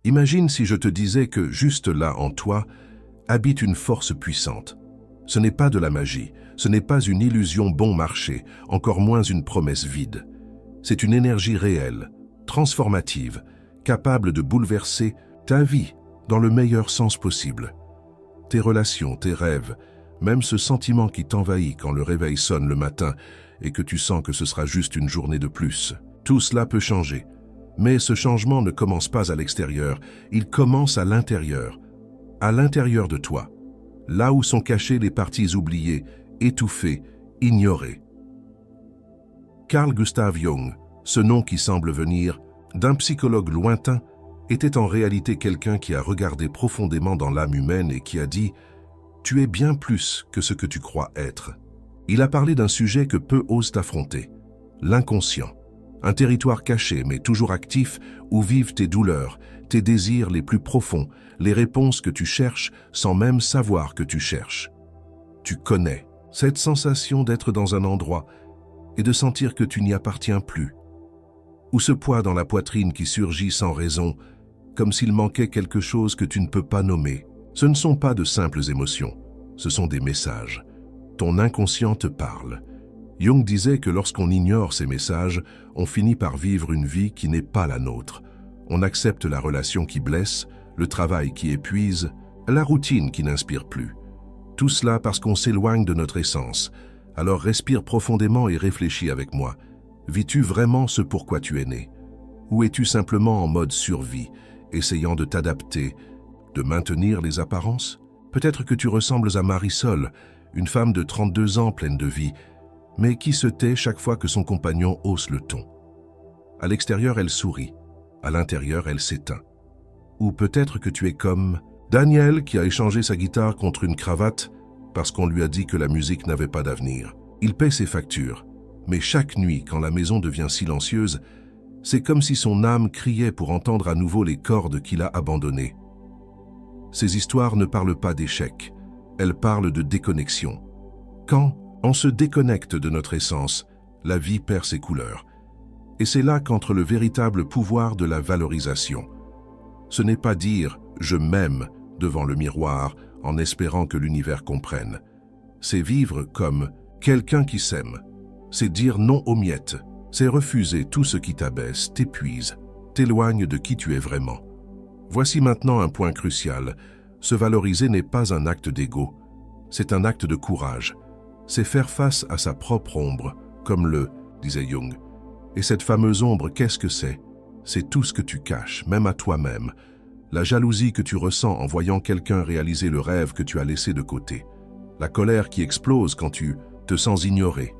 Imagine si je te disais que, juste là en toi, habite une force puissante. Ce n'est pas de la magie, ce n'est pas une illusion bon marché, encore moins une promesse vide. C'est une énergie réelle, transformative, capable de bouleverser ta vie dans le meilleur sens possible. Tes relations, tes rêves, même ce sentiment qui t'envahit quand le réveil sonne le matin et que tu sens que ce sera juste une journée de plus. Tout cela peut changer. Mais ce changement ne commence pas à l'extérieur, il commence à l'intérieur de toi, là où sont cachées les parties oubliées, étouffées, ignorées. Carl Gustav Jung, ce nom qui semble venir d'un psychologue lointain, était en réalité quelqu'un qui a regardé profondément dans l'âme humaine et qui a dit « Tu es bien plus que ce que tu crois être ». Il a parlé d'un sujet que peu osent affronter, l'inconscient. Un territoire caché mais toujours actif où vivent tes douleurs, tes désirs les plus profonds, les réponses que tu cherches sans même savoir que tu cherches. Tu connais cette sensation d'être dans un endroit et de sentir que tu n'y appartiens plus. Ou ce poids dans la poitrine qui surgit sans raison, comme s'il manquait quelque chose que tu ne peux pas nommer. Ce ne sont pas de simples émotions, ce sont des messages. Ton inconscient te parle. Jung disait que lorsqu'on ignore ces messages, on finit par vivre une vie qui n'est pas la nôtre. On accepte la relation qui blesse, le travail qui épuise, la routine qui n'inspire plus. Tout cela parce qu'on s'éloigne de notre essence. Alors respire profondément et réfléchis avec moi. Vis-tu vraiment ce pourquoi tu es né? Ou es-tu simplement en mode survie, essayant de t'adapter, de maintenir les apparences? Peut-être que tu ressembles à Marisol, une femme de 32 ans pleine de vie, mais qui se tait chaque fois que son compagnon hausse le ton. À l'extérieur, elle sourit. À l'intérieur, elle s'éteint. Ou peut-être que tu es comme Daniel qui a échangé sa guitare contre une cravate parce qu'on lui a dit que la musique n'avait pas d'avenir. Il paie ses factures, mais chaque nuit, quand la maison devient silencieuse, c'est comme si son âme criait pour entendre à nouveau les cordes qu'il a abandonnées. Ces histoires ne parlent pas d'échec, elles parlent de déconnexion. Quand on se déconnecte de notre essence, la vie perd ses couleurs. Et c'est là qu'entre le véritable pouvoir de la valorisation. Ce n'est pas dire « je m'aime » devant le miroir en espérant que l'univers comprenne. C'est vivre comme quelqu'un qui s'aime. C'est dire non aux miettes. C'est refuser tout ce qui t'abaisse, t'épuise, t'éloigne de qui tu es vraiment. Voici maintenant un point crucial. Se valoriser n'est pas un acte d'ego. C'est un acte de courage. C'est faire face à sa propre ombre, comme le, disait Jung. Et cette fameuse ombre, qu'est-ce que c'est? C'est tout ce que tu caches, même à toi-même. La jalousie que tu ressens en voyant quelqu'un réaliser le rêve que tu as laissé de côté. La colère qui explose quand tu te sens ignoré,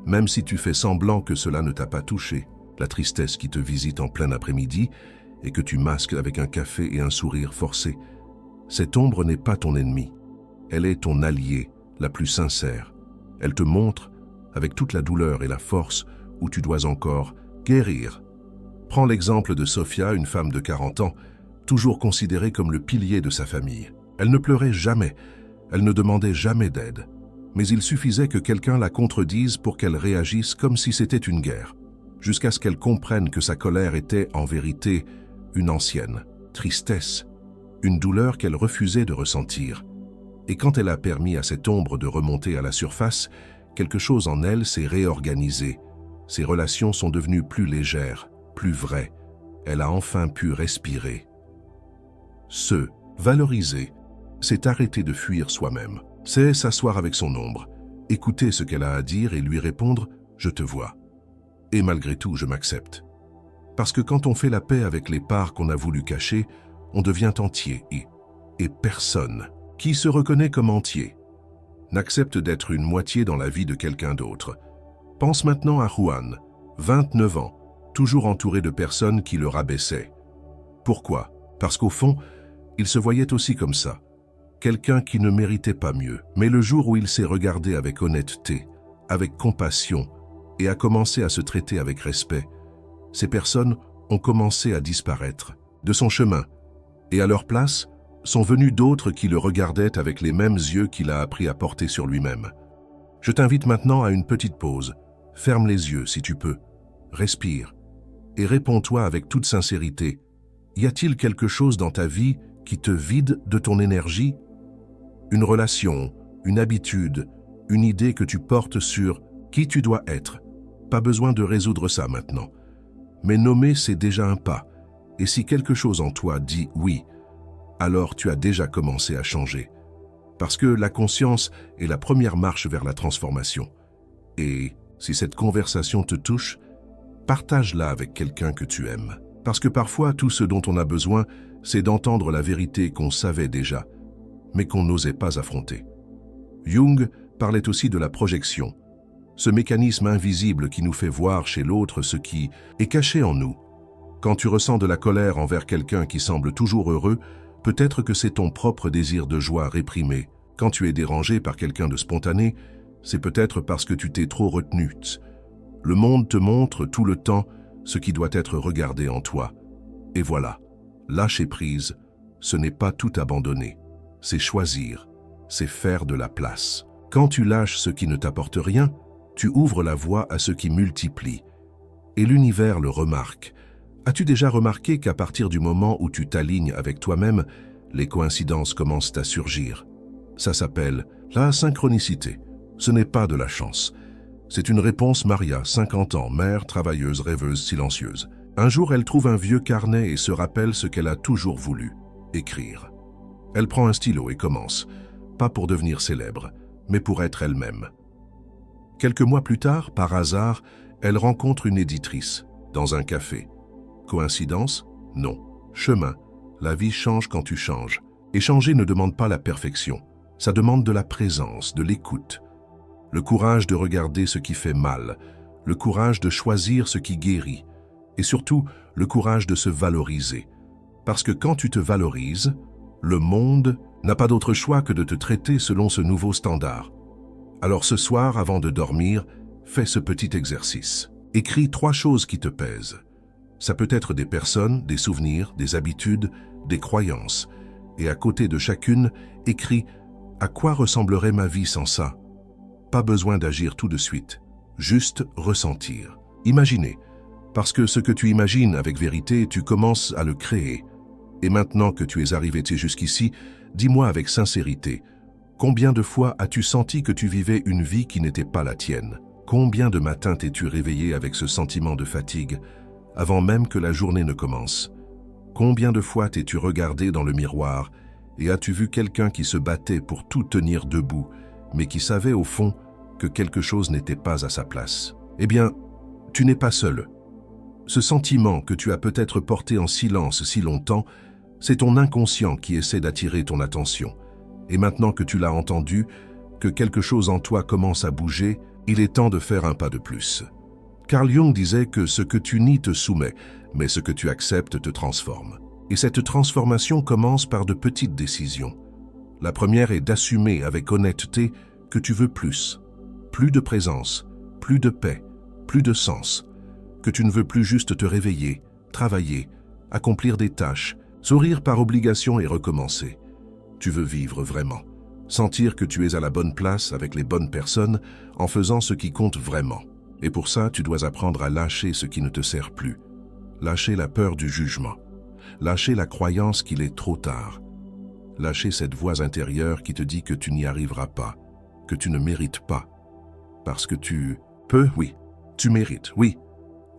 même si tu fais semblant que cela ne t'a pas touché. La tristesse qui te visite en plein après-midi et que tu masques avec un café et un sourire forcé. Cette ombre n'est pas ton ennemi. Elle est ton allié, la plus sincère. Elle te montre, avec toute la douleur et la force, où tu dois encore guérir. Prends l'exemple de Sophia, une femme de 40 ans, toujours considérée comme le pilier de sa famille. Elle ne pleurait jamais, elle ne demandait jamais d'aide. Mais il suffisait que quelqu'un la contredise pour qu'elle réagisse comme si c'était une guerre, jusqu'à ce qu'elle comprenne que sa colère était, en vérité, une ancienne tristesse, une douleur qu'elle refusait de ressentir. Et quand elle a permis à cette ombre de remonter à la surface, quelque chose en elle s'est réorganisé. Ses relations sont devenues plus légères, plus vraies. Elle a enfin pu respirer. Se valoriser, c'est arrêter de fuir soi-même. C'est s'asseoir avec son ombre, écouter ce qu'elle a à dire et lui répondre « je te vois ». Et malgré tout, je m'accepte. Parce que quand on fait la paix avec les parts qu'on a voulu cacher, on devient entier et personne qui se reconnaît comme entier n'accepte d'être une moitié dans la vie de quelqu'un d'autre. Pense maintenant à Juan, 29 ans, toujours entouré de personnes qui le rabaissaient. Pourquoi? Parce qu'au fond, il se voyait aussi comme ça. Quelqu'un qui ne méritait pas mieux. Mais le jour où il s'est regardé avec honnêteté, avec compassion et a commencé à se traiter avec respect, ces personnes ont commencé à disparaître de son chemin. Et à leur place, sont venus d'autres qui le regardaient avec les mêmes yeux qu'il a appris à porter sur lui-même. Je t'invite maintenant à une petite pause. Ferme les yeux si tu peux. Respire et réponds-toi avec toute sincérité. Y a-t-il quelque chose dans ta vie qui te vide de ton énergie? Une relation, une habitude, une idée que tu portes sur qui tu dois être. Pas besoin de résoudre ça maintenant. Mais nommer, c'est déjà un pas. Et si quelque chose en toi dit oui, alors tu as déjà commencé à changer. Parce que la conscience est la première marche vers la transformation. Et si cette conversation te touche, partage-la avec quelqu'un que tu aimes. Parce que parfois, tout ce dont on a besoin, c'est d'entendre la vérité qu'on savait déjà, mais qu'on n'osait pas affronter. Jung parlait aussi de la projection, ce mécanisme invisible qui nous fait voir chez l'autre ce qui est caché en nous. Quand tu ressens de la colère envers quelqu'un qui semble toujours heureux, peut-être que c'est ton propre désir de joie réprimé. Quand tu es dérangé par quelqu'un de spontané, c'est peut-être parce que tu t'es trop retenu. Le monde te montre tout le temps ce qui doit être regardé en toi. Et voilà, lâcher prise, ce n'est pas tout abandonner, c'est choisir, c'est faire de la place. Quand tu lâches ce qui ne t'apporte rien, tu ouvres la voie à ce qui multiplie. Et l'univers le remarque. As-tu déjà remarqué qu'à partir du moment où tu t'alignes avec toi-même, les coïncidences commencent à surgir? Ça s'appelle la synchronicité. Ce n'est pas de la chance. C'est une réponse Maria, 50 ans, mère, travailleuse, rêveuse, silencieuse. Un jour, elle trouve un vieux carnet et se rappelle ce qu'elle a toujours voulu, écrire. Elle prend un stylo et commence, pas pour devenir célèbre, mais pour être elle-même. Quelques mois plus tard, par hasard, elle rencontre une éditrice, dans un café. Coïncidence? Non. Chemin. La vie change quand tu changes. Et changer ne demande pas la perfection. Ça demande de la présence, de l'écoute. Le courage de regarder ce qui fait mal, le courage de choisir ce qui guérit, et surtout le courage de se valoriser. Parce que quand tu te valorises, le monde n'a pas d'autre choix que de te traiter selon ce nouveau standard. Alors ce soir, avant de dormir, fais ce petit exercice. Écris 3 choses qui te pèsent. Ça peut être des personnes, des souvenirs, des habitudes, des croyances. Et à côté de chacune, écris « À quoi ressemblerait ma vie sans ça ?» Pas besoin d'agir tout de suite, juste ressentir. Imaginer, parce que ce que tu imagines avec vérité, tu commences à le créer. Et maintenant que tu es arrivé jusqu'ici, dis-moi avec sincérité, combien de fois as-tu senti que tu vivais une vie qui n'était pas la tienne? Combien de matins t'es-tu réveillé avec ce sentiment de fatigue, avant même que la journée ne commence? Combien de fois t'es-tu regardé dans le miroir et as-tu vu quelqu'un qui se battait pour tout tenir debout, mais qui savait au fond que quelque chose n'était pas à sa place? Eh bien, tu n'es pas seul. Ce sentiment que tu as peut-être porté en silence si longtemps, c'est ton inconscient qui essaie d'attirer ton attention. Et maintenant que tu l'as entendu, que quelque chose en toi commence à bouger, il est temps de faire un pas de plus. Carl Jung disait que ce que tu nies te soumet, mais ce que tu acceptes te transforme. Et cette transformation commence par de petites décisions. La première est d'assumer avec honnêteté que tu veux plus. Plus de présence, plus de paix, plus de sens. Que tu ne veux plus juste te réveiller, travailler, accomplir des tâches, sourire par obligation et recommencer. Tu veux vivre vraiment. Sentir que tu es à la bonne place avec les bonnes personnes en faisant ce qui compte vraiment. Et pour ça, tu dois apprendre à lâcher ce qui ne te sert plus. Lâcher la peur du jugement. Lâcher la croyance qu'il est trop tard. Lâcher cette voix intérieure qui te dit que tu n'y arriveras pas, que tu ne mérites pas. Parce que tu peux, oui. Tu mérites, oui.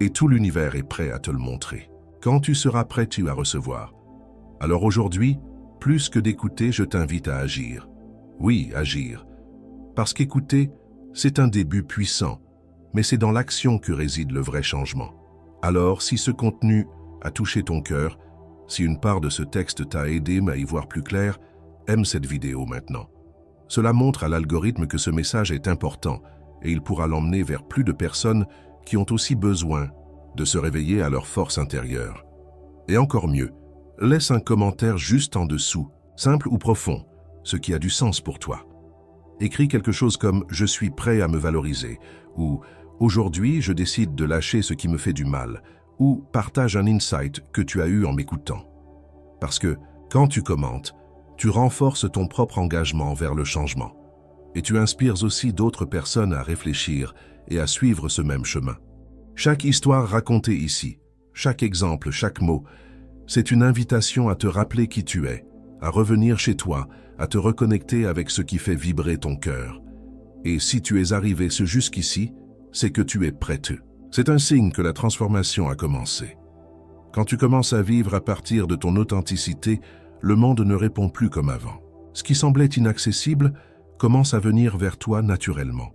Et tout l'univers est prêt à te le montrer. Quand tu seras prêt, tu vas recevoir. Alors aujourd'hui, plus que d'écouter, je t'invite à agir. Oui, agir. Parce qu'écouter, c'est un début puissant, mais c'est dans l'action que réside le vrai changement. Alors, si ce contenu a touché ton cœur, si une part de ce texte t'a aidé à y voir plus clair, aime cette vidéo maintenant. Cela montre à l'algorithme que ce message est important et il pourra l'emmener vers plus de personnes qui ont aussi besoin de se réveiller à leur force intérieure. Et encore mieux, laisse un commentaire juste en dessous, simple ou profond, ce qui a du sens pour toi. Écris quelque chose comme « Je suis prêt à me valoriser » ou « Aujourd'hui, je décide de lâcher ce qui me fait du mal » ou partage un insight que tu as eu en m'écoutant. Parce que, quand tu commentes, tu renforces ton propre engagement vers le changement. Et tu inspires aussi d'autres personnes à réfléchir et à suivre ce même chemin. Chaque histoire racontée ici, chaque exemple, chaque mot, C'est une invitation à te rappeler qui tu es, à revenir chez toi, à te reconnecter avec ce qui fait vibrer ton cœur. Et si tu es arrivé jusqu'ici, c'est que tu es prête. C'est un signe que la transformation a commencé. Quand tu commences à vivre à partir de ton authenticité, le monde ne répond plus comme avant. Ce qui semblait inaccessible commence à venir vers toi naturellement.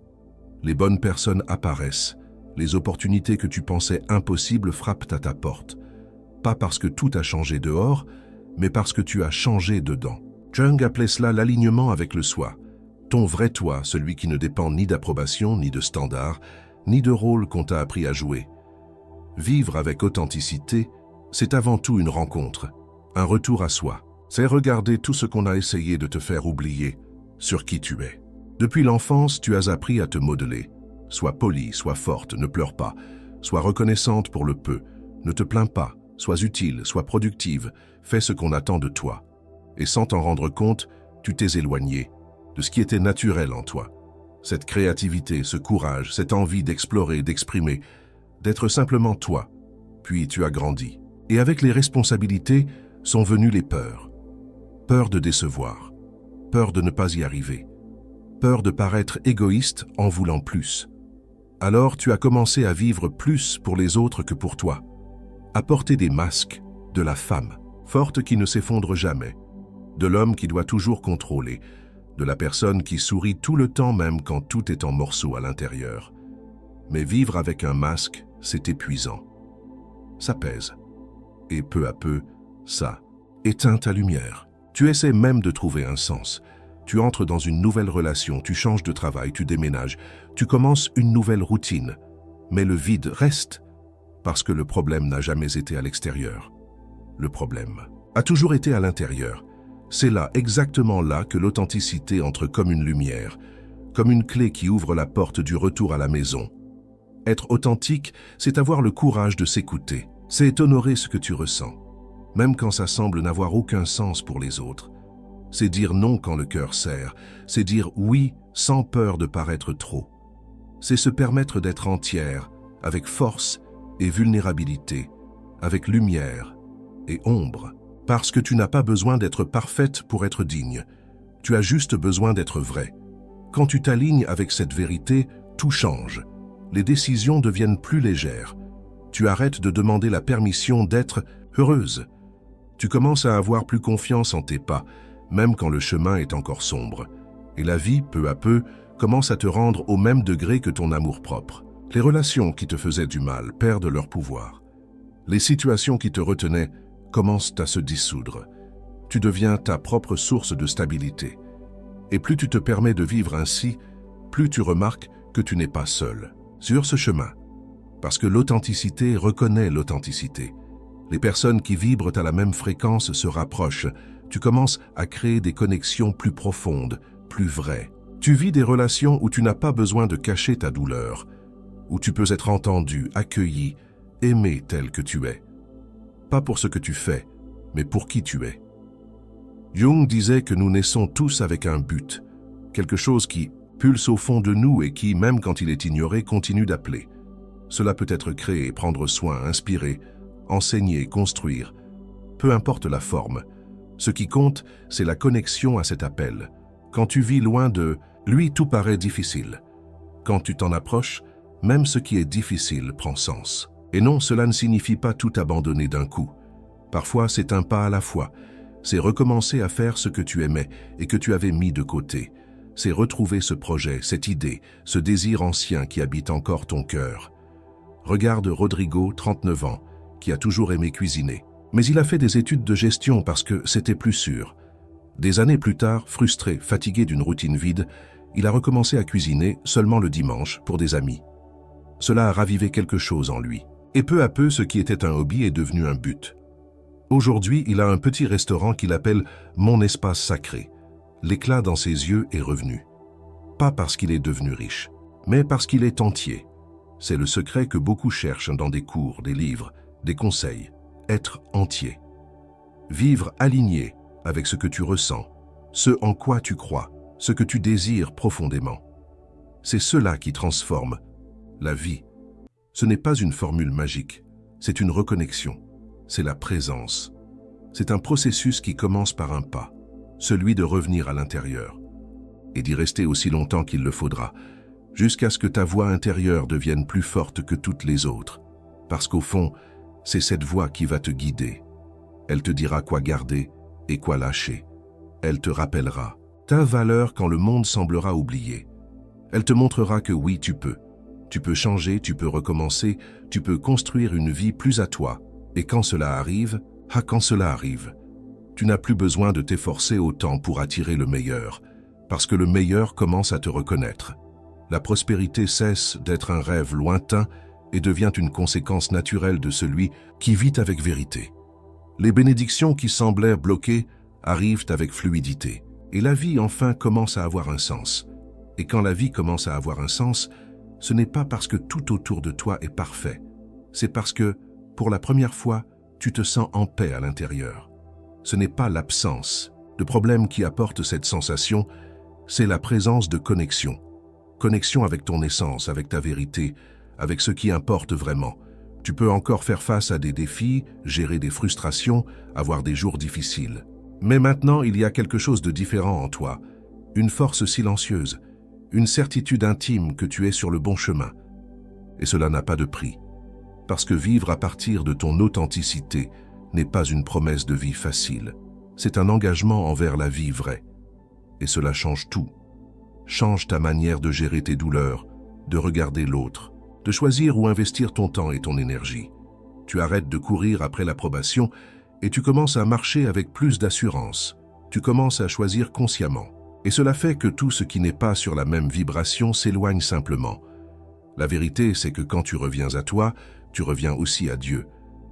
Les bonnes personnes apparaissent, les opportunités que tu pensais impossibles frappent à ta porte. Pas parce que tout a changé dehors, mais parce que tu as changé dedans. Jung appelait cela l'alignement avec le soi. Ton vrai toi, celui qui ne dépend ni d'approbation, ni de standards, ni de rôle qu'on t'a appris à jouer. Vivre avec authenticité, c'est avant tout une rencontre, un retour à soi. C'est regarder tout ce qu'on a essayé de te faire oublier sur qui tu es. Depuis l'enfance, tu as appris à te modeler. Sois polie, sois forte, ne pleure pas. Sois reconnaissante pour le peu. Ne te plains pas. Sois utile, sois productive. Fais ce qu'on attend de toi. Et sans t'en rendre compte, tu t'es éloigné de ce qui était naturel en toi. Cette créativité, ce courage, cette envie d'explorer, d'exprimer, d'être simplement toi. Puis tu as grandi. Et avec les responsabilités sont venues les peurs. Peur de décevoir. Peur de ne pas y arriver. Peur de paraître égoïste en voulant plus. Alors tu as commencé à vivre plus pour les autres que pour toi. À porter des masques, de la femme, forte qui ne s'effondre jamais, de l'homme qui doit toujours contrôler, de la personne qui sourit tout le temps même quand tout est en morceaux à l'intérieur. Mais vivre avec un masque, c'est épuisant. Ça pèse. Et peu à peu, ça éteint ta lumière. Tu essaies même de trouver un sens. Tu entres dans une nouvelle relation, tu changes de travail, tu déménages, tu commences une nouvelle routine. Mais le vide reste, parce que le problème n'a jamais été à l'extérieur. Le problème a toujours été à l'intérieur. C'est là, exactement là, que l'authenticité entre comme une lumière, comme une clé qui ouvre la porte du retour à la maison. Être authentique, c'est avoir le courage de s'écouter. C'est honorer ce que tu ressens, même quand ça semble n'avoir aucun sens pour les autres. C'est dire non quand le cœur serre, c'est dire oui sans peur de paraître trop. C'est se permettre d'être entière, avec force et vulnérabilité, avec lumière et ombre. Parce que tu n'as pas besoin d'être parfaite pour être digne. Tu as juste besoin d'être vraie. Quand tu t'alignes avec cette vérité, tout change. Les décisions deviennent plus légères. Tu arrêtes de demander la permission d'être heureuse. Tu commences à avoir plus confiance en tes pas, même quand le chemin est encore sombre. Et la vie, peu à peu, commence à te rendre au même degré que ton amour-propre. Les relations qui te faisaient du mal perdent leur pouvoir. Les situations qui te retenaient commencent à se dissoudre. Tu deviens ta propre source de stabilité. Et plus tu te permets de vivre ainsi, plus tu remarques que tu n'es pas seul sur ce chemin. Parce que l'authenticité reconnaît l'authenticité. Les personnes qui vibrent à la même fréquence se rapprochent. Tu commences à créer des connexions plus profondes, plus vraies. Tu vis des relations où tu n'as pas besoin de cacher ta douleur, où tu peux être entendu, accueilli, aimé tel que tu es. Pas pour ce que tu fais, mais pour qui tu es. Jung disait que nous naissons tous avec un but, quelque chose qui pulse au fond de nous et qui, même quand il est ignoré, continue d'appeler. Cela peut être créer, prendre soin, inspirer, enseigner, construire. Peu importe la forme. Ce qui compte, c'est la connexion à cet appel. Quand tu vis loin de lui, tout paraît difficile. Quand tu t'en approches, même ce qui est difficile prend sens. Et non, cela ne signifie pas tout abandonner d'un coup. Parfois, c'est un pas à la fois. C'est recommencer à faire ce que tu aimais et que tu avais mis de côté. C'est retrouver ce projet, cette idée, ce désir ancien qui habite encore ton cœur. Regarde Rodrigo, 39 ans, qui a toujours aimé cuisiner. Mais il a fait des études de gestion parce que c'était plus sûr. Des années plus tard, frustré, fatigué d'une routine vide, il a recommencé à cuisiner seulement le dimanche pour des amis. Cela a ravivé quelque chose en lui. Et peu à peu, ce qui était un hobby est devenu un but. Aujourd'hui, il a un petit restaurant qu'il appelle « Mon espace sacré ». L'éclat dans ses yeux est revenu. Pas parce qu'il est devenu riche, mais parce qu'il est entier. C'est le secret que beaucoup cherchent dans des cours, des livres, des conseils. Être entier. Vivre aligné avec ce que tu ressens, ce en quoi tu crois, ce que tu désires profondément. C'est cela qui transforme la vie. Ce n'est pas une formule magique, c'est une reconnexion, c'est la présence, C'est un processus qui commence par un pas, celui de revenir à l'intérieur, et d'y rester aussi longtemps qu'il le faudra, jusqu'à ce que ta voix intérieure devienne plus forte que toutes les autres. Parce qu'au fond, c'est cette voix qui va te guider. Elle te dira quoi garder et quoi lâcher. Elle te rappellera ta valeur quand le monde semblera oublié. Elle te montrera que oui, tu peux. Tu peux changer, tu peux recommencer, tu peux construire une vie plus à toi. Et quand cela arrive, tu n'as plus besoin de t'efforcer autant pour attirer le meilleur, parce que le meilleur commence à te reconnaître. La prospérité cesse d'être un rêve lointain et devient une conséquence naturelle de celui qui vit avec vérité. Les bénédictions qui semblaient bloquées arrivent avec fluidité, et la vie enfin commence à avoir un sens. Et quand la vie commence à avoir un sens, ce n'est pas parce que tout autour de toi est parfait, c'est parce que, pour la première fois, tu te sens en paix à l'intérieur. Ce n'est pas l'absence de problème qui apporte cette sensation, c'est la présence de connexion. Connexion avec ton essence, avec ta vérité, avec ce qui importe vraiment. Tu peux encore faire face à des défis, gérer des frustrations, avoir des jours difficiles. Mais maintenant, il y a quelque chose de différent en toi, une force silencieuse, une certitude intime que tu es sur le bon chemin. Et cela n'a pas de prix. Parce que vivre à partir de ton authenticité n'est pas une promesse de vie facile. C'est un engagement envers la vie vraie. Et cela change tout. Change ta manière de gérer tes douleurs, de regarder l'autre, de choisir où investir ton temps et ton énergie. Tu arrêtes de courir après l'approbation et tu commences à marcher avec plus d'assurance. Tu commences à choisir consciemment. Et cela fait que tout ce qui n'est pas sur la même vibration s'éloigne simplement. La vérité, c'est que quand tu reviens à toi, tu reviens aussi à Dieu.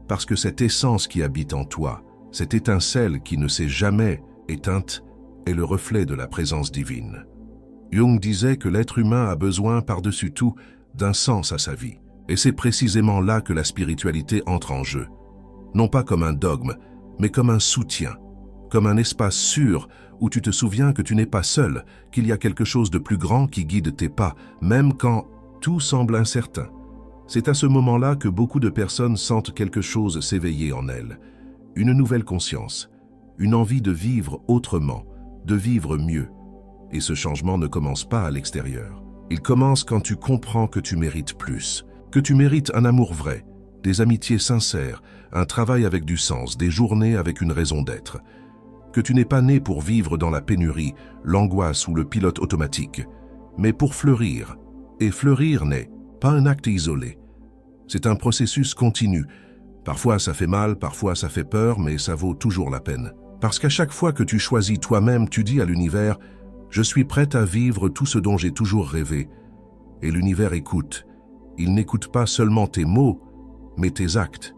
Parce que cette essence qui habite en toi, cette étincelle qui ne s'est jamais éteinte, est le reflet de la présence divine. Jung disait que l'être humain a besoin par-dessus tout d'un sens à sa vie. Et c'est précisément là que la spiritualité entre en jeu. Non pas comme un dogme, mais comme un soutien, comme un espace sûr où tu te souviens que tu n'es pas seul, qu'il y a quelque chose de plus grand qui guide tes pas, même quand tout semble incertain. C'est à ce moment-là que beaucoup de personnes sentent quelque chose s'éveiller en elles. Une nouvelle conscience, une envie de vivre autrement, de vivre mieux. Et ce changement ne commence pas à l'extérieur. Il commence quand tu comprends que tu mérites plus, que tu mérites un amour vrai, des amitiés sincères, un travail avec du sens, des journées avec une raison d'être. Que tu n'es pas né pour vivre dans la pénurie, l'angoisse ou le pilote automatique, mais pour fleurir. Et fleurir n'est pas un acte isolé. C'est un processus continu. Parfois ça fait mal, parfois ça fait peur, mais ça vaut toujours la peine. Parce qu'à chaque fois que tu choisis toi-même, tu dis à l'univers « Je suis prête à vivre tout ce dont j'ai toujours rêvé ». Et l'univers écoute. Il n'écoute pas seulement tes mots, mais tes actes.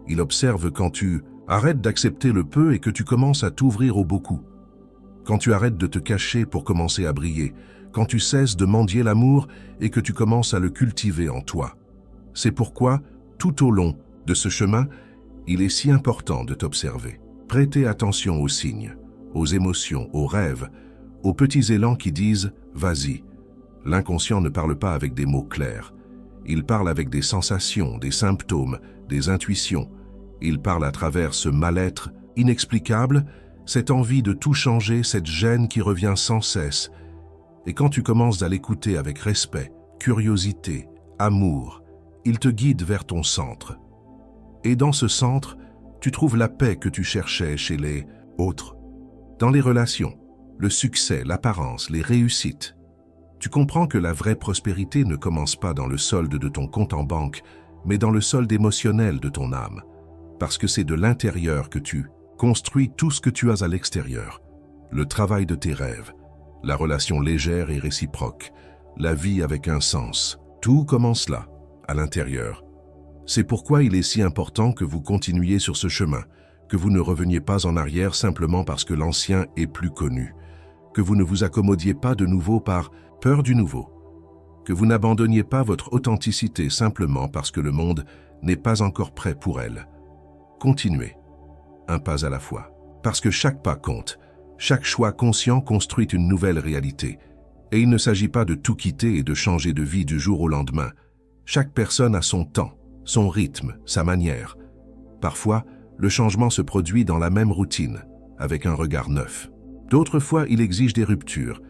Il observe quand tu arrêtes d'accepter le peu et que tu commences à t'ouvrir au beaucoup. Quand tu arrêtes de te cacher pour commencer à briller. Quand tu cesses de mendier l'amour et que tu commences à le cultiver en toi. C'est pourquoi, tout au long de ce chemin, il est si important de t'observer. Prêter attention aux signes, aux émotions, aux rêves, aux petits élans qui disent « vas-y ». L'inconscient ne parle pas avec des mots clairs. Il parle avec des sensations, des symptômes, des intuitions. Il parle à travers ce mal-être inexplicable, cette envie de tout changer, cette gêne qui revient sans cesse. Et quand tu commences à l'écouter avec respect, curiosité, amour, il te guide vers ton centre. Et dans ce centre, tu trouves la paix que tu cherchais chez les autres. Dans les relations, le succès, l'apparence, les réussites. Tu comprends que la vraie prospérité ne commence pas dans le solde de ton compte en banque, mais dans le solde émotionnel de ton âme. Parce que c'est de l'intérieur que tu construis tout ce que tu as à l'extérieur. Le travail de tes rêves, la relation légère et réciproque, la vie avec un sens. Tout commence là, à l'intérieur. C'est pourquoi il est si important que vous continuiez sur ce chemin, que vous ne reveniez pas en arrière simplement parce que l'ancien est plus connu, que vous ne vous accommodiez pas de nouveau par peur du nouveau, que vous n'abandonniez pas votre authenticité simplement parce que le monde n'est pas encore prêt pour elle. Continuez, un pas à la fois, parce que chaque pas compte, chaque choix conscient construit une nouvelle réalité, et il ne s'agit pas de tout quitter et de changer de vie du jour au lendemain. Chaque personne a son temps, son rythme, sa manière. Parfois, le changement se produit dans la même routine, avec un regard neuf. D'autres fois, il exige des ruptures,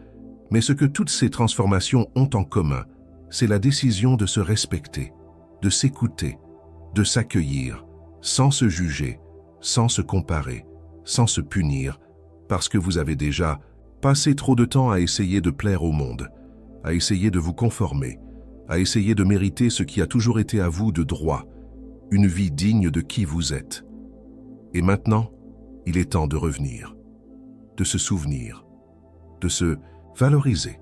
mais ce que toutes ces transformations ont en commun, c'est la décision de se respecter, de s'écouter, de s'accueillir, sans se juger, sans se comparer, sans se punir, parce que vous avez déjà passé trop de temps à essayer de plaire au monde, à essayer de vous conformer, à essayer de mériter ce qui a toujours été à vous de droit, une vie digne de qui vous êtes. Et maintenant, il est temps de revenir, de se souvenir, de se valoriser,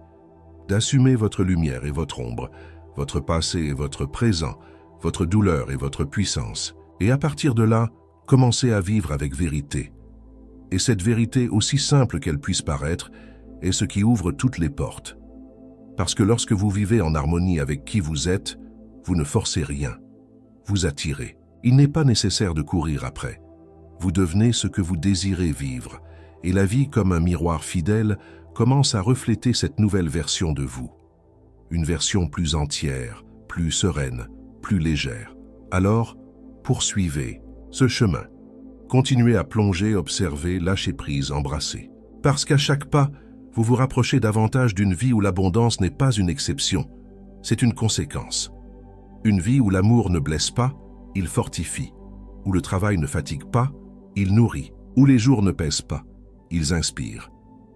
d'assumer votre lumière et votre ombre, votre passé et votre présent, votre douleur et votre puissance. Et à partir de là, commencez à vivre avec vérité. Et cette vérité, aussi simple qu'elle puisse paraître, est ce qui ouvre toutes les portes. Parce que lorsque vous vivez en harmonie avec qui vous êtes, vous ne forcez rien, vous attirez. Il n'est pas nécessaire de courir après. Vous devenez ce que vous désirez vivre, et la vie, comme un miroir fidèle, commence à refléter cette nouvelle version de vous. Une version plus entière, plus sereine, plus légère. Alors, poursuivez ce chemin. Continuez à plonger, observer, lâcher prise, embrasser. Parce qu'à chaque pas, vous vous rapprochez davantage d'une vie où l'abondance n'est pas une exception, c'est une conséquence. Une vie où l'amour ne blesse pas, il fortifie. Où le travail ne fatigue pas, il nourrit. Où les jours ne pèsent pas, ils inspirent.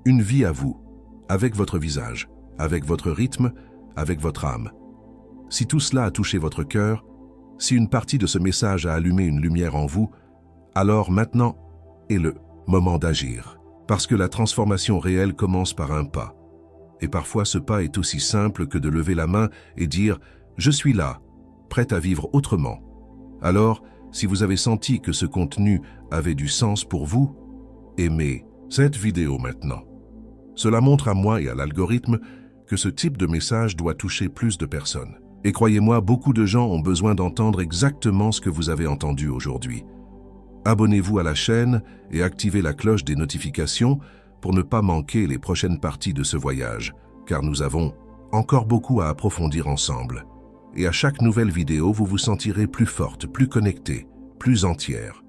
Une vie à vous, avec votre visage, avec votre rythme, avec votre âme. Si tout cela a touché votre cœur, si une partie de ce message a allumé une lumière en vous, alors maintenant est le moment d'agir. Parce que la transformation réelle commence par un pas. Et parfois ce pas est aussi simple que de lever la main et dire « Je suis là, prête à vivre autrement ». Alors, si vous avez senti que ce contenu avait du sens pour vous, aimez cette vidéo maintenant. Cela montre à moi et à l'algorithme que ce type de message doit toucher plus de personnes. Et croyez-moi, beaucoup de gens ont besoin d'entendre exactement ce que vous avez entendu aujourd'hui. Abonnez-vous à la chaîne et activez la cloche des notifications pour ne pas manquer les prochaines parties de ce voyage, car nous avons encore beaucoup à approfondir ensemble. Et à chaque nouvelle vidéo, vous vous sentirez plus forte, plus connectée, plus entière.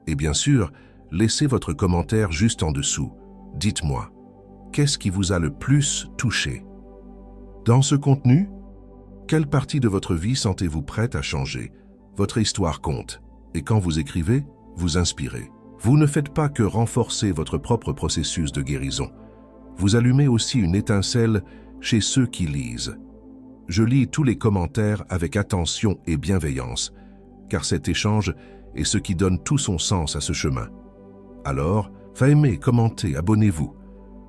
Et bien sûr, laissez votre commentaire juste en dessous. Dites-moi, qu'est-ce qui vous a le plus touché? Dans ce contenu, quelle partie de votre vie sentez-vous prête à changer? Votre histoire compte. Et quand vous écrivez, vous inspirez. Vous ne faites pas que renforcer votre propre processus de guérison. Vous allumez aussi une étincelle chez ceux qui lisent. Je lis tous les commentaires avec attention et bienveillance, car cet échange est ce qui donne tout son sens à ce chemin. Alors, aimez, commentez, abonnez-vous,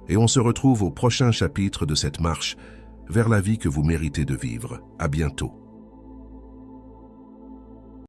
et on se retrouve au prochain chapitre de cette marche vers la vie que vous méritez de vivre. À bientôt.